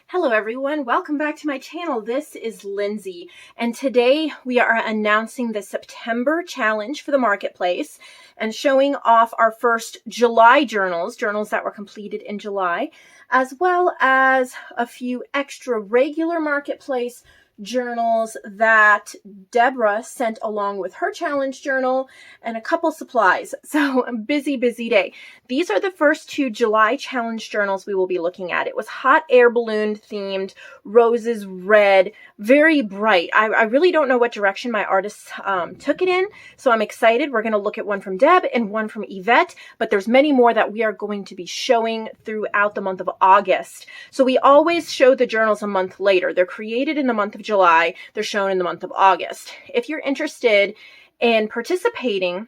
Hello everyone, welcome back to my channel. This is Lindsay, and today we are announcing the September challenge for the marketplace and showing off our first July journals that were completed in July, as well as a few extra regular marketplace journals that Deborah sent along with her challenge journal and a couple supplies. So a busy day. These are the first two July challenge journals we will be looking at. It was hot air balloon themed, roses red, very bright. I really don't know what direction my artists took it in, so I'm excited. We're going to look at one from Deb and one from Yvette, but there's many more that we are going to be showing throughout the month of August. So we always show the journals a month later. They're created in the month of July. They're shown in the month of August. If you're interested in participating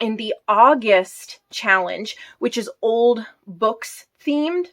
in the August challenge, which is old books themed,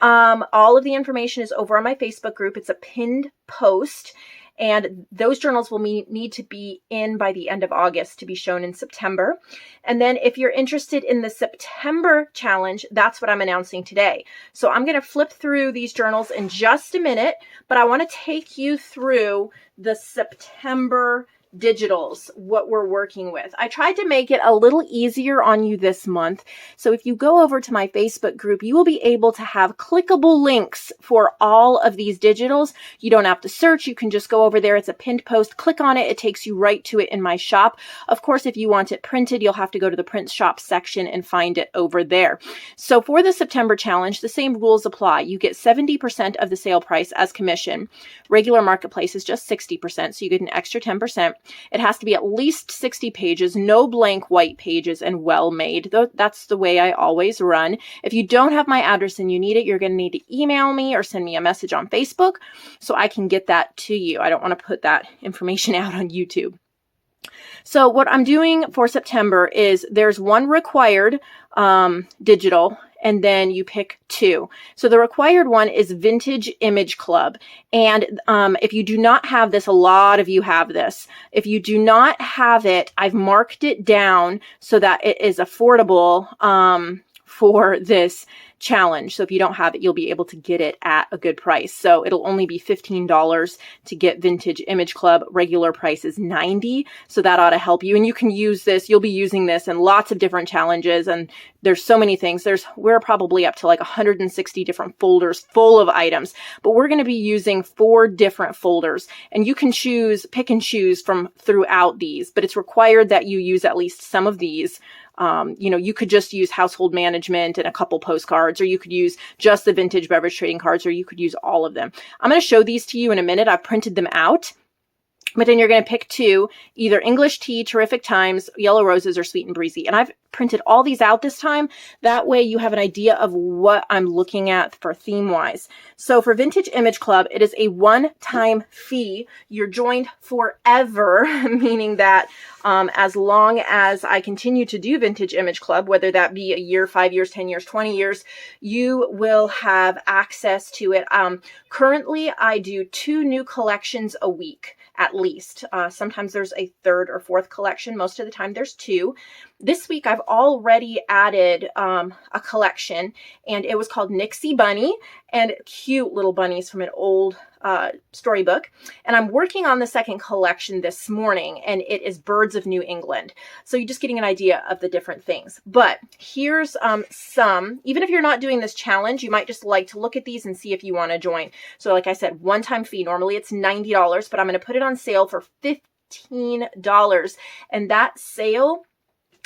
all of the information is over on my Facebook group. It's a pinned post, and those journals will need to be in by the end of August to be shown in September. And then if you're interested in the September challenge, that's what I'm announcing today. So I'm going to flip through these journals in just a minute, but I want to take you through the September digitals, what we're working with. I tried to make it a little easier on you this month. So if you go over to my Facebook group, you will be able to have clickable links for all of these digitals. You don't have to search. You can just go over there. It's a pinned post. Click on it. It takes you right to it in my shop. Of course, if you want it printed, you'll have to go to the print shop section and find it over there. So for the September challenge, the same rules apply. You get 70% of the sale price as commission. Regular marketplace is just 60%, so you get an extra 10%. It has to be at least 60 pages, no blank white pages, and well made. That's the way I always run. If you don't have my address and you need it, you're going to need to email me or send me a message on Facebook so I can get that to you. I don't want to put that information out on YouTube. So what I'm doing for September is there's one required digital, and then you pick two. So the required one is Vintage Image Club. And if you do not have this, a lot of you have this. If you do not have it, I've marked it down so that it is affordable for this challenge. So if you don't have it, you'll be able to get it at a good price. So it'll only be $15 to get Vintage Image Club. Regular price is $90. So that ought to help you. And you can use this. You'll be using this in lots of different challenges. And there's so many things. We're probably up to like 160 different folders full of items, but we're going to be using 4 different folders, and you can pick and choose from throughout these, but it's required that you use at least some of these. You could just use household management and a couple postcards, or you could use just the vintage beverage trading cards, or you could use all of them. I'm going to show these to you in a minute. I've printed them out. But then you're going to pick two, either English Tea, Terrific Times, Yellow Roses, or Sweet and Breezy. And I've printed all these out this time. That way you have an idea of what I'm looking at for theme-wise. So for Vintage Image Club, it is a one-time fee. You're joined forever, meaning that as long as I continue to do Vintage Image Club, whether that be a year, 5 years, 10 years, 20 years, you will have access to it. Currently, I do 2 new collections a week. At least. Sometimes there's a 3rd or 4th collection. Most of the time there's 2. This week I've already added a collection, and it was called Nixie Bunny, and cute little bunnies from an old storybook. And I'm working on the 2nd collection this morning, and it is Birds of New England. So you're just getting an idea of the different things. But here's some. Even if you're not doing this challenge, you might just like to look at these and see if you want to join. So like I said, one-time fee. Normally it's $90, but I'm going to put it on sale for $15. And that sale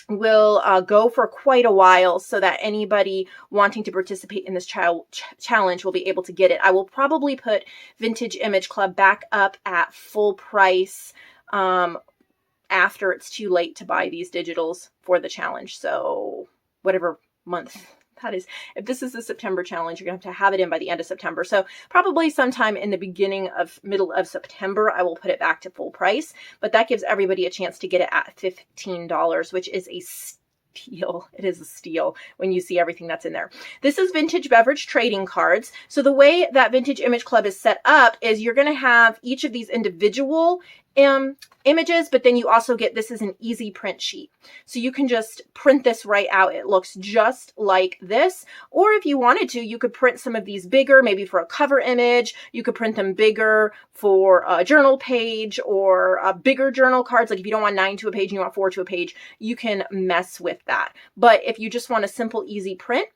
will go for quite a while, so that anybody wanting to participate in this challenge will be able to get it. I will probably put Vintage Image Club back up at full price after it's too late to buy these digitals for the challenge. So whatever month that is. If this is the September challenge, you're going to have it in by the end of September. So probably sometime in the middle of September, I will put it back to full price. But that gives everybody a chance to get it at $15, which is a steal. It is a steal when you see everything that's in there. This is Vintage Beverage Trading Cards. So the way that Vintage Image Club is set up is you're going to have each of these individual images, but then you also get, this is an easy print sheet. So you can just print this right out. It looks just like this. Or if you wanted to, you could print some of these bigger, maybe for a cover image. You could print them bigger for a journal page or bigger journal cards. Like if you don't want 9 to a page and you want 4 to a page, you can mess with that. But if you just want a simple, easy print,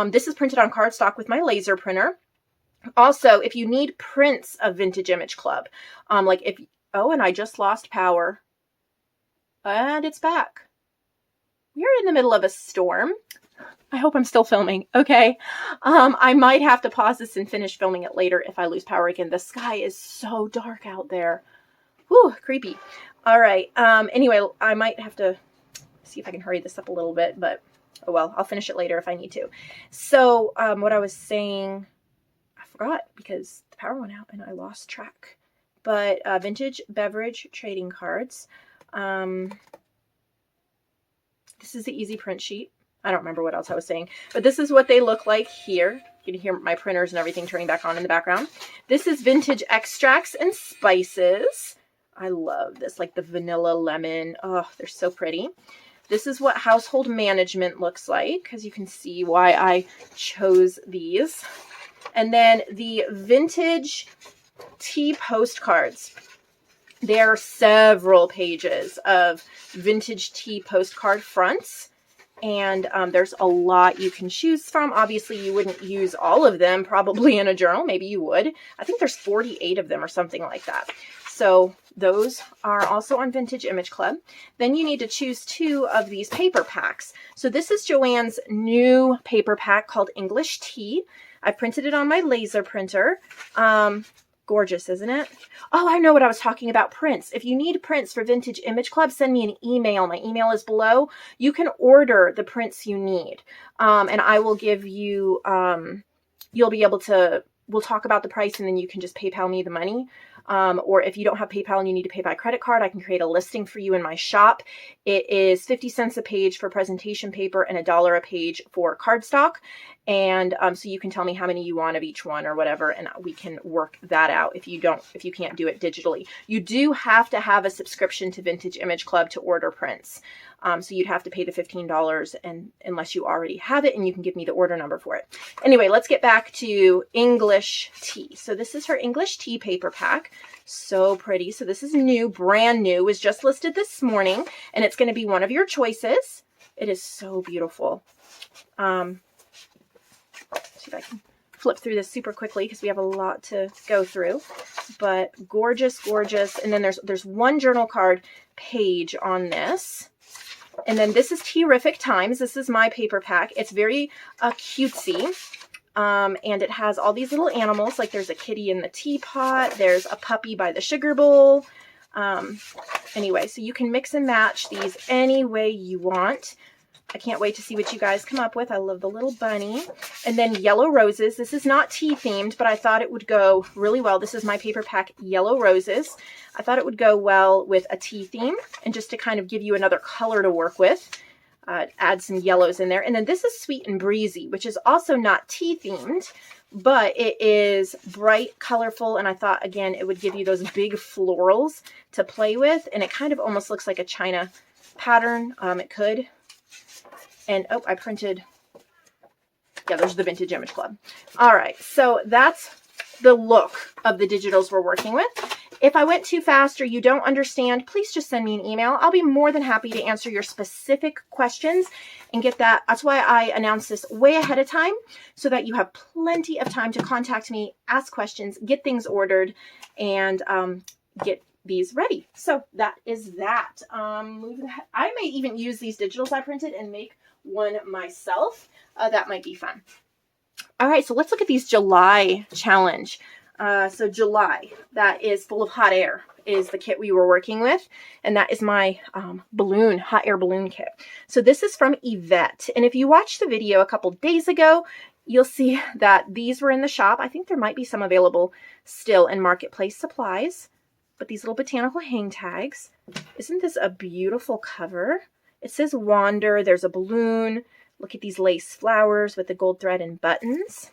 this is printed on cardstock with my laser printer. Also, if you need prints of Vintage Image Club, like if, oh, and I just lost power. And it's back. We're in the middle of a storm. I hope I'm still filming. Okay. I might have to pause this and finish filming it later if I lose power again. The sky is so dark out there. Whew, creepy. All right. Anyway, I might have to see if I can hurry this up a little bit, but oh well, I'll finish it later if I need to. So what I was saying, I forgot because the power went out and I lost track. But vintage beverage trading cards. This is the easy print sheet. I don't remember what else I was saying, but this is what they look like here. You can hear my printers and everything turning back on in the background. This is vintage extracts and spices. I love this, like the vanilla lemon. Oh, they're so pretty. This is what household management looks like, as you can see why I chose these. And then the vintage tea postcards. There are several pages of vintage tea postcard fronts, and there's a lot you can choose from. Obviously, you wouldn't use all of them probably in a journal. Maybe you would. I think there's 48 of them or something like that. So those are also on Vintage Image Club. Then you need to choose 2 of these paper packs. So this is Joanne's new paper pack called English Tea. I printed it on my laser printer. Gorgeous, isn't it? Oh, I know what I was talking about, prints. If you need prints for Vintage Image Club, send me an email. My email is below. You can order the prints you need. And I will give you, you'll be able to, we'll talk about the price and then you can just PayPal me the money. Or if you don't have PayPal and you need to pay by credit card, I can create a listing for you in my shop. It is 50 cents a page for presentation paper and $1 a page for cardstock. And so you can tell me how many you want of each one or whatever, and we can work that out if you can't do it digitally. You do have to have a subscription to Vintage Image Club to order prints. So you'd have to pay the $15 and unless you already have it, and you can give me the order number for it. Anyway, let's get back to English Tea. So this is her English Tea paper pack. So pretty. So this is new, brand new, was just listed this morning, and it's going to be one of your choices. It is so beautiful. See if I can flip through this super quickly because we have a lot to go through, but gorgeous, gorgeous. And then there's one journal card page on this. And then this is Terrific Times. This is my paper pack. It's very cutesy. And it has all these little animals, like there's a kitty in the teapot. There's a puppy by the sugar bowl. Anyway, so you can mix and match these any way you want. I can't wait to see what you guys come up with. I love the little bunny. And then Yellow Roses. This is not tea themed, but I thought it would go really well. This is my paper pack, Yellow Roses. I thought it would go well with a tea theme and just to kind of give you another color to work with. Add some yellows in there. And then this is Sweet and Breezy, which is also not tea themed, but it is bright, colorful. And I thought, again, it would give you those big florals to play with. And it kind of almost looks like a China pattern. It could. And, oh, I printed, yeah, there's the Vintage Image Club. All right, so that's the look of the digitals we're working with. If I went too fast or you don't understand, please just send me an email. I'll be more than happy to answer your specific questions and get that. That's why I announced this way ahead of time so that you have plenty of time to contact me, ask questions, get things ordered, and get these ready. So that is that. I may even use these digitals I printed and make one myself. That might be fun. All right, so let's look at these July challenge. So July, that is Full of Hot Air, is the kit we were working with. And that is my balloon, hot air balloon kit. So this is from Yvette. And if you watched the video a couple days ago, you'll see that these were in the shop. I think there might be some available still in Marketplace Supplies. But these little botanical hang tags. Isn't this a beautiful cover? It says Wander. There's a balloon. Look at these lace flowers with the gold thread and buttons.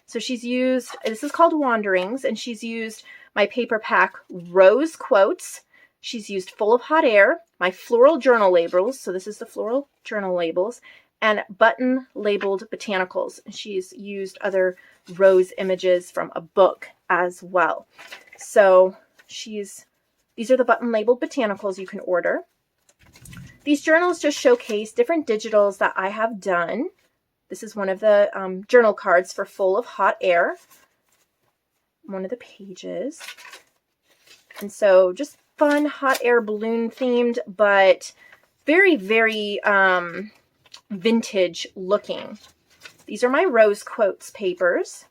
So she's used, this is called Wanderings, and she's used my paper pack rose quotes. She's used Full of Hot Air, my floral journal labels. So this is the floral journal labels, and button labeled botanicals. She's used other rose images from a book as well. So these are the button labeled botanicals you can order. These journals just showcase different digitals that I have done. This is one of the journal cards for Full of Hot Air. One of the pages. And so just fun hot air balloon themed, but very, very vintage looking. These are my rose quotes papers.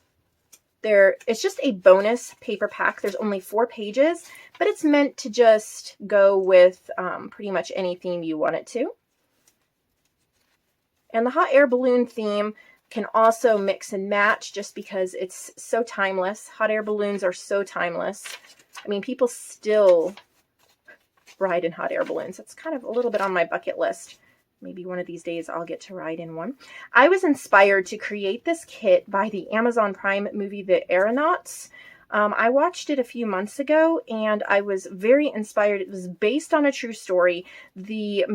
It's just a bonus paper pack. There's only 4 pages, but it's meant to just go with pretty much any theme you want it to. And the hot air balloon theme can also mix and match just because it's so timeless. Hot air balloons are so timeless. I mean, people still ride in hot air balloons. That's kind of a little bit on my bucket list. Maybe one of these days I'll get to ride in one. I was inspired to create this kit by the Amazon Prime movie, The Aeronauts. I watched it a few months ago and I was very inspired. It was based on a true story. The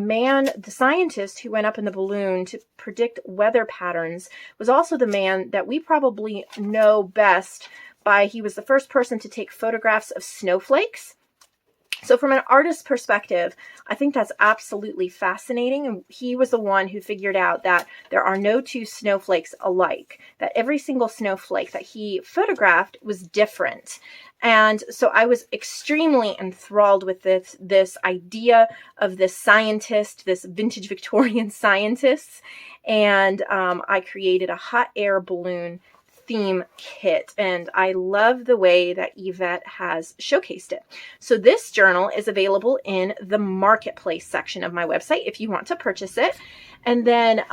scientist who went up in the balloon to predict weather patterns was also the man that we probably know best by, he was the first person to take photographs of snowflakes. So from an artist's perspective, I think that's absolutely fascinating. And he was the one who figured out that there are no 2 snowflakes alike, that every single snowflake that he photographed was different. And so I was extremely enthralled with this idea of this scientist, this vintage Victorian scientist. And I created a hot air balloon theme kit, and I love the way that Yvette has showcased it. So this journal is available in the marketplace section of my website if you want to purchase it. And then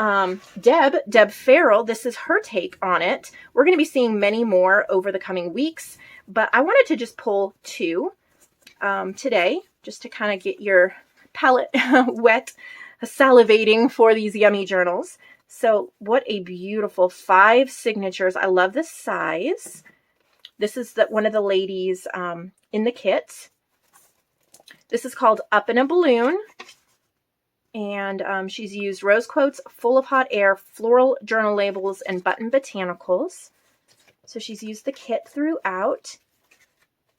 Deb Farrell, this is her take on it. We're going to be seeing many more over the coming weeks, but I wanted to just pull 2 today just to kind of get your palate wet, salivating for these yummy journals. So what a beautiful 5 signatures. I love the size. This is one of the ladies in the kit. This is called Up in a Balloon. And she's used rose quotes, Full of Hot Air, floral journal labels, and button botanicals. So she's used the kit throughout.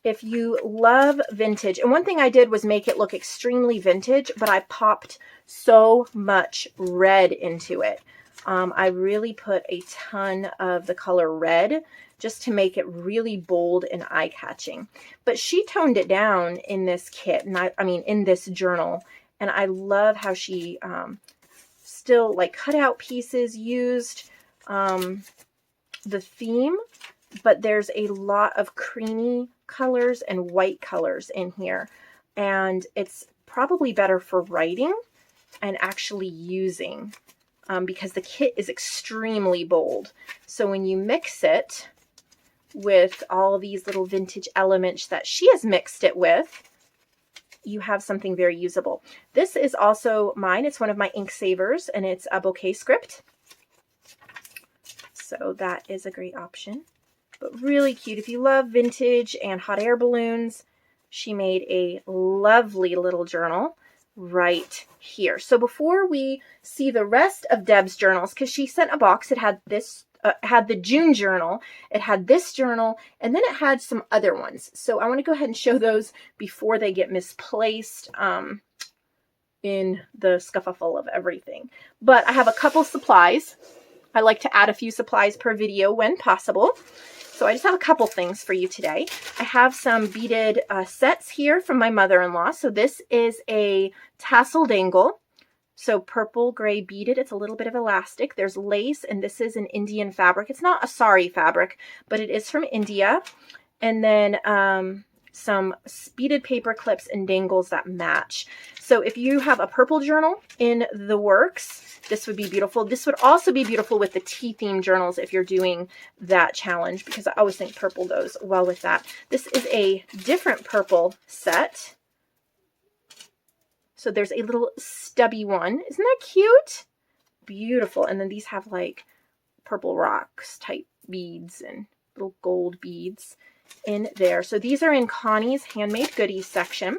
If you love vintage, and one thing I did was make it look extremely vintage, but I popped so much red into it. I really put a ton of the color red just to make it really bold and eye-catching. But she toned it down in this kit, and I mean in this journal. And I love how she still like cut out pieces, used the theme, but there's a lot of creamy colors and white colors in here. And it's probably better for writing and actually using. Because the kit is extremely bold. So when you mix it with all these little vintage elements that she has mixed it with, you have something very usable. This is also mine. It's one of my ink savers, and it's a bouquet script. So that is a great option. But really cute. If you love vintage and hot air balloons, she made a lovely little journal right here. So before we see the rest of Deb's journals, because she sent a box, it had this, had the June journal, it had this journal, and then it had some other ones. So I want to go ahead and show those before they get misplaced in the scuffle of everything. But I have a couple supplies. I like to add a few supplies per video when possible. So I just have a couple things for you today. I have some beaded sets here from my mother-in-law. So this is a tassel dangle. So purple, gray beaded. It's a little bit of elastic. There's lace, and this is an Indian fabric. It's not a sari fabric, but it is from India. And then some beaded paper clips and dangles that match. So if you have a purple journal in the works, this would be beautiful. This would also be beautiful with the tea theme journals if you're doing that challenge, because I always think purple goes well with that. This is a different purple set. So there's a little stubby one. Isn't that cute? Beautiful. And then these have like purple rocks type beads and little gold beads. in there. So these are in Connie's Handmade Goodies section.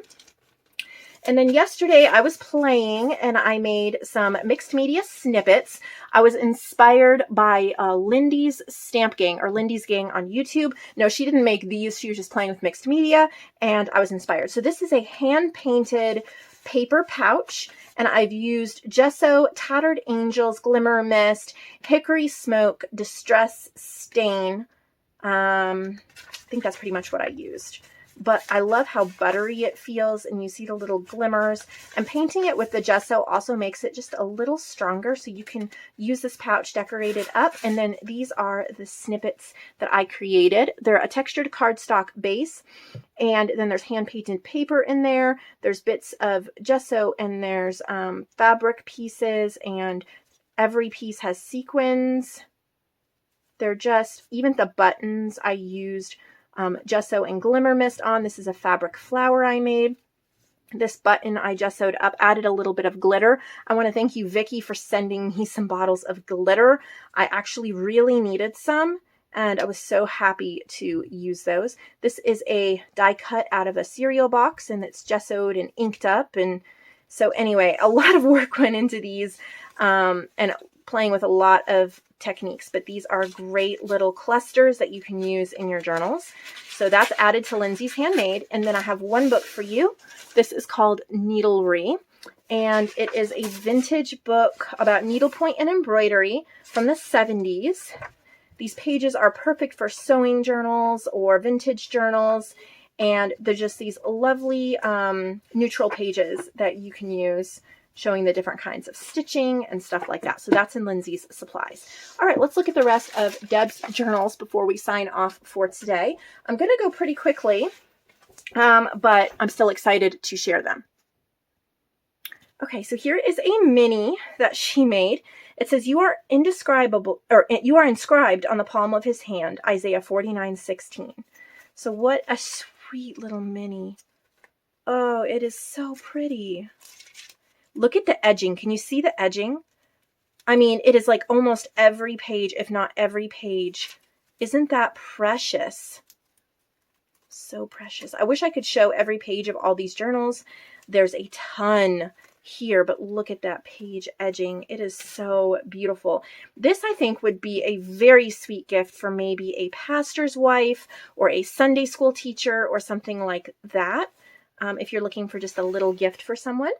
And then yesterday I was playing and I made some mixed media snippets. I was inspired by Lindy's Stamp Gang, or Lindy's Gang on YouTube. No, she didn't make these. She was just playing with mixed media and I was inspired. So this is a hand-painted paper pouch, and I've used gesso, Tattered Angels, Glimmer Mist, Hickory Smoke, Distress Stain. I think that's pretty much what I used. But I love how buttery it feels, and you see the little glimmers. And painting it with the gesso also makes it just a little stronger, so you can use this pouch, decorate it up. And then these are the snippets that I created. They're a textured cardstock base, and then there's hand-painted paper in there. There's bits of gesso, and there's fabric pieces, and every piece has sequins. They're just, even the buttons I used gesso and Glimmer Mist on. This is a fabric flower I made. This button I gessoed up, added a little bit of glitter. I want to thank you, Vicky, for sending me some bottles of glitter. I actually really needed some, and I was so happy to use those. This is a die cut out of a cereal box, and it's gessoed and inked up. And so anyway, a lot of work went into these, and playing with a lot of techniques, but these are great little clusters that you can use in your journals. So that's added to Lindsay's Handmade. And then I have one book for you. This is called Needlery, and it is a vintage book about needlepoint and embroidery from the 70s. These pages are perfect for sewing journals or vintage journals, and they're just these lovely neutral pages that you can use, showing the different kinds of stitching and stuff like that. So that's in Lindsay's supplies. All right, let's look at the rest of Deb's journals before we sign off for today. I'm going to go pretty quickly, but I'm still excited to share them. Okay, so here is a mini that she made. It says, "You are indescribable, or you are inscribed on the palm of his hand," Isaiah 49:16. So what a sweet little mini. Oh, it is so pretty. Look at the edging. Can you see the edging? I mean, it is like almost every page, if not every page. Isn't that precious? So precious. I wish I could show every page of all these journals. There's a ton here, but look at that page edging. It is so beautiful. This, I think, would be a very sweet gift for maybe a pastor's wife or a Sunday school teacher or something like that, if you're looking for just a little gift for someone.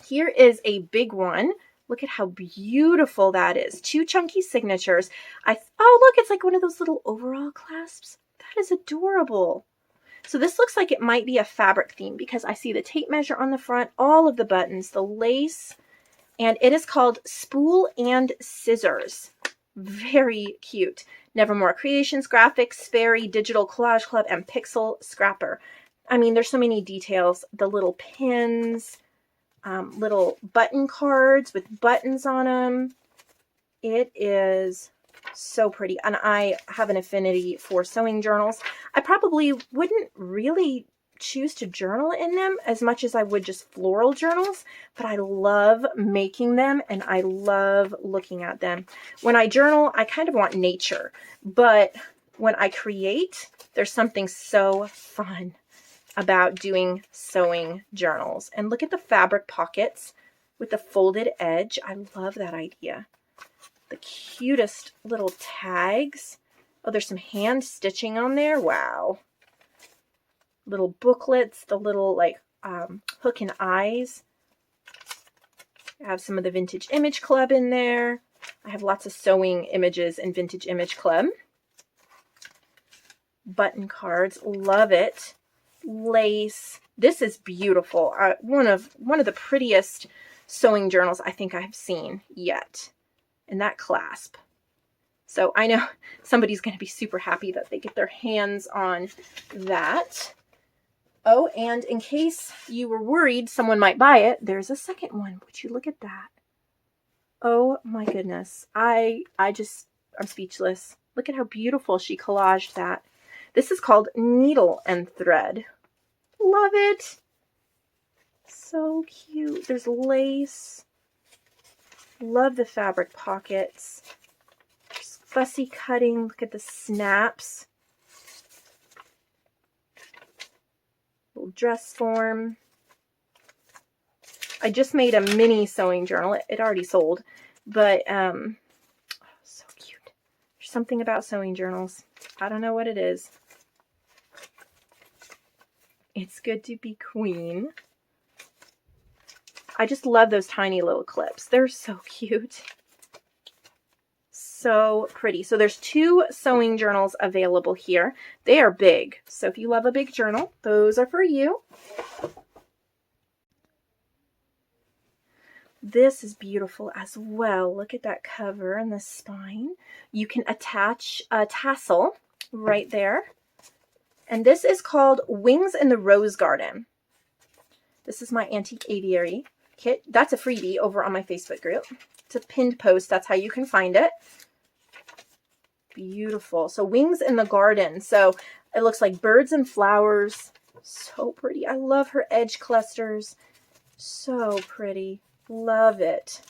Here is a big one. Look at how beautiful that is. 2 chunky signatures. Oh, look, it's like one of those little overall clasps. That is adorable. So this looks like it might be a fabric theme because I see the tape measure on the front, all of the buttons, the lace, and it is called Spool and Scissors. Very cute. Nevermore Creations, Graphics, Fairy, Digital Collage Club, and Pixel Scrapper. I mean, there's so many details. The little pins, little button cards with buttons on them. It is so pretty, and I have an affinity for sewing journals. I probably wouldn't really choose to journal in them as much as I would just floral journals, but I love making them and I love looking at them. When I journal, I kind of want nature, but when I create, there's something so fun about doing sewing journals. And look at the fabric pockets with the folded edge. I love that idea. The cutest little tags. Oh, there's some hand stitching on there. Wow. Little booklets, the little like hook and eyes. I have some of the Vintage Image Club in there. I have lots of sewing images in Vintage Image Club. Button cards, love it. Lace. This is beautiful. One of the prettiest sewing journals I think I've seen yet. And that clasp. So I know somebody's going to be super happy that they get their hands on that. Oh, and in case you were worried someone might buy it, there's a second one. Would you look at that? Oh my goodness. I'm speechless. Look at how beautiful she collaged that. This is called Needle and Thread. Love it. So cute. There's lace. Love the fabric pockets. There's fussy cutting. Look at the snaps. Little dress form. I just made a mini sewing journal. It already sold, but oh, so cute. There's something about sewing journals. I don't know what it is. It's good to be queen. I just love those tiny little clips. They're so cute. So pretty. So there's 2 sewing journals available here. They are big. So if you love a big journal, those are for you. This is beautiful as well. Look at that cover and the spine. You can attach a tassel right there. And this is called Wings in the Rose Garden. This is my antique aviary kit. That's a freebie over on my Facebook group. It's a pinned post. That's how you can find it. Beautiful. So Wings in the Garden. So it looks like birds and flowers. So pretty. I love her edge clusters. So pretty. Love it.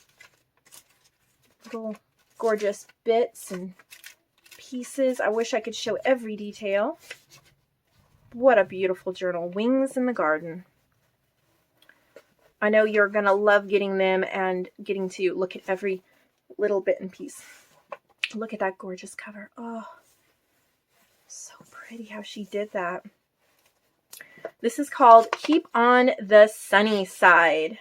Little gorgeous bits and pieces. I wish I could show every detail. What a beautiful journal. Wings in the Garden. I know you're going to love getting them and getting to look at every little bit and piece. Look at that gorgeous cover. Oh, so pretty how she did that. This is called Keep on the Sunny Side.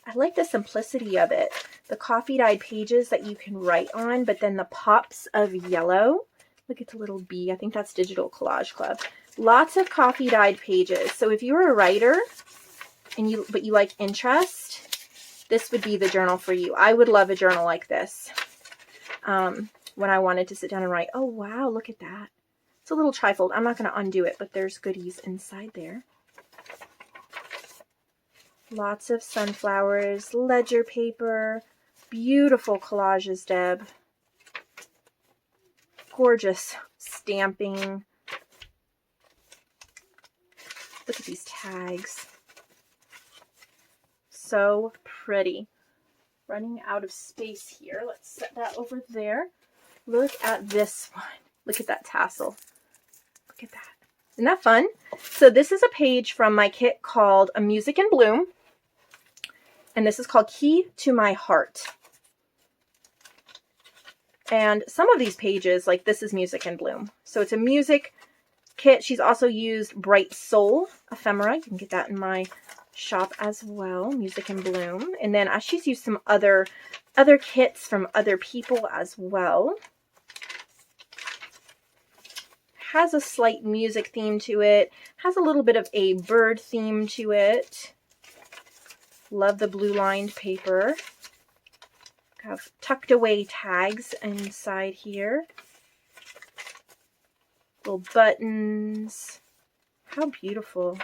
I like the simplicity of it. The coffee dyed pages that you can write on, but then the pops of yellow. Look at the little bee. I think that's Digital Collage Club. Lots of coffee dyed pages. So if you're a writer and but you like interest, this would be the journal for you. I would love a journal like this when I wanted to sit down and write. Oh, wow. Look at that. It's a little trifold. I'm not going to undo it, but there's goodies inside there. Lots of sunflowers, ledger paper, beautiful collages, Deb. Gorgeous stamping. Look at these tags. So pretty. Running out of space here. Let's set that over there. Look at this one. Look at that tassel. Look at that. Isn't that fun? So this is a page from my kit called A Music in Bloom. And this is called Key to My Heart. And some of these pages, like this is Music in Bloom. So it's a music kit. She's also used Bright Soul ephemera. You can get that in my shop as well. Music in Bloom. And then she's used some other kits from other people as well. Has a slight music theme to it. Has a little bit of a bird theme to it. Love the blue lined paper. Have tucked away tags inside here. Little buttons. How beautiful.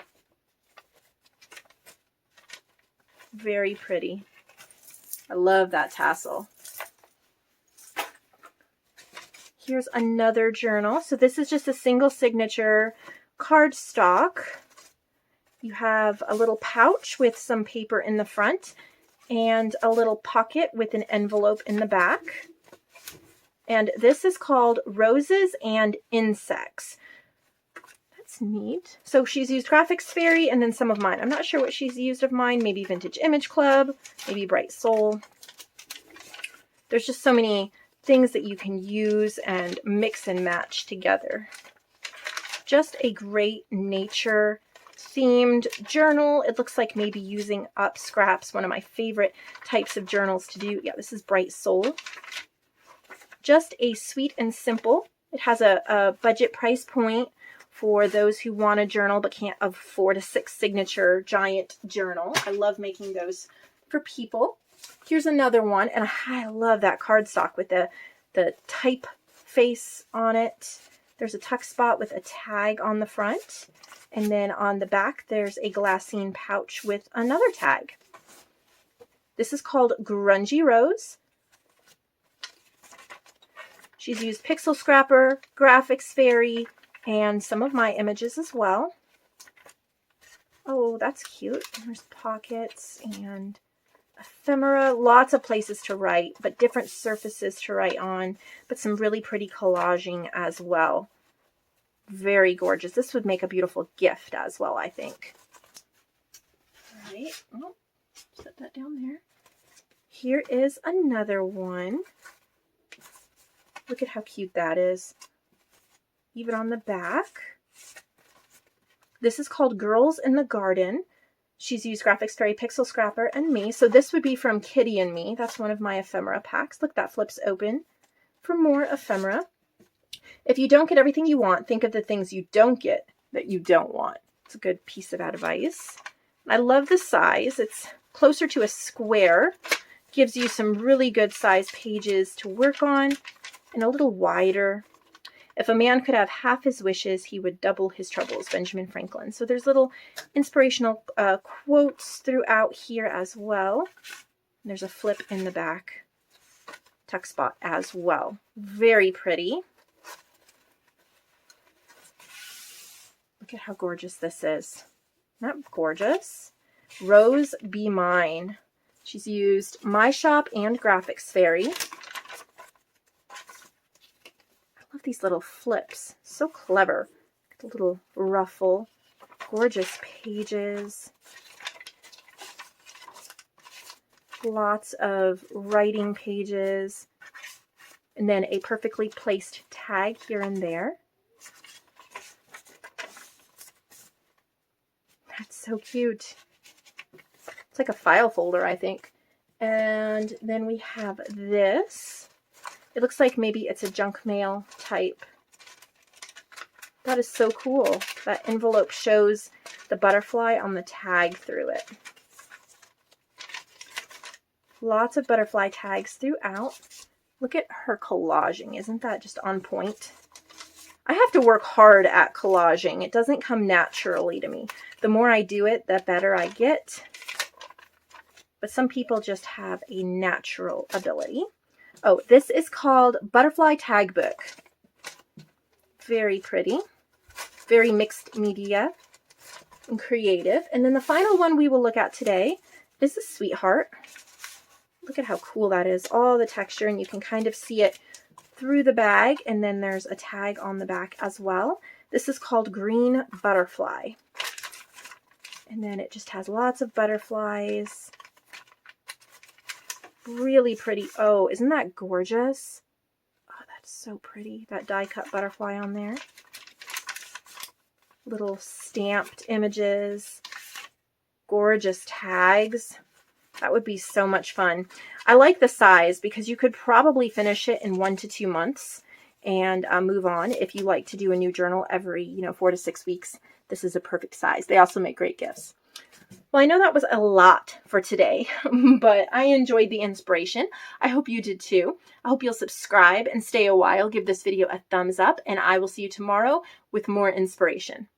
Very pretty. I love that tassel. Here's another journal. So this is just a single signature cardstock. You have a little pouch with some paper in the front and a little pocket with an envelope in the back. And this is called Roses and Insects. That's neat. So she's used Graphics Fairy and then some of mine. I'm not sure what she's used of mine. Maybe Vintage Image Club, maybe Bright Soul. There's just so many things that you can use and mix and match together. Just a great nature themed journal. It looks like maybe using up scraps, one of my favorite types of journals to do. Yeah, this is Bright Soul. Just a sweet and simple. It has a budget price point for those who want a journal but can't afford a 6 signature giant journal. I love making those for people. Here's another one, and I love that cardstock with the type face on it. There's a tuck spot with a tag on the front. And then on the back, there's a glassine pouch with another tag. This is called Grungy Rose. She's used Pixel Scrapper, Graphics Fairy, and some of my images as well. Oh, that's cute. There's pockets and ephemera. Lots of places to write, but different surfaces to write on. But some really pretty collaging as well. Very gorgeous. This would make a beautiful gift as well, I think. All right. Oh, set that down there. Here is another one. Look at how cute that is. Even on the back. This is called Girls in the Garden. She's used Graphics Fairy, Pixel Scrapper, and me. So this would be from Kitty and Me. That's one of my ephemera packs. Look, that flips open for more ephemera. If you don't get everything you want, think of the things you don't get that you don't want. It's a good piece of advice. I love the size. It's closer to a square. Gives you some really good size pages to work on and a little wider. If a man could have half his wishes, he would double his troubles, Benjamin Franklin. So there's little inspirational quotes throughout here as well. There's a flip in the back tuck spot as well. Very pretty. Look at how gorgeous this is. Isn't that gorgeous? Rose Be Mine. She's used My Shop and Graphics Fairy. I love these little flips. So clever. The little ruffle. Gorgeous pages. Lots of writing pages. And then a perfectly placed tag here and there. That's so cute. It's like a file folder, I think. And then we have this. It looks like maybe it's a junk mail type. That is so cool. That envelope shows the butterfly on the tag through it. Lots of butterfly tags throughout. Look at her collaging. Isn't that just on point? I have to work hard at collaging. It doesn't come naturally to me. The more I do it, the better I get. But some people just have a natural ability. Oh, this is called Butterfly Tag Book. Very pretty. Very mixed media and creative. And then the final one we will look at today is a Sweetheart. Look at how cool that is. All the texture, and you can kind of see it through the bag. And then there's a tag on the back as well. This is called Green Butterfly. And then it just has lots of butterflies. Really pretty. Oh, isn't that gorgeous? Oh, that's so pretty. That die cut butterfly on there. Little stamped images. Gorgeous tags. That would be so much fun. I like the size because you could probably finish it in 1 to 2 months and move on. If you like to do a new journal every, 4 to 6 weeks, this is a perfect size. They also make great gifts. Well, I know that was a lot for today, but I enjoyed the inspiration. I hope you did too. I hope you'll subscribe and stay a while. Give this video a thumbs up, and I will see you tomorrow with more inspiration.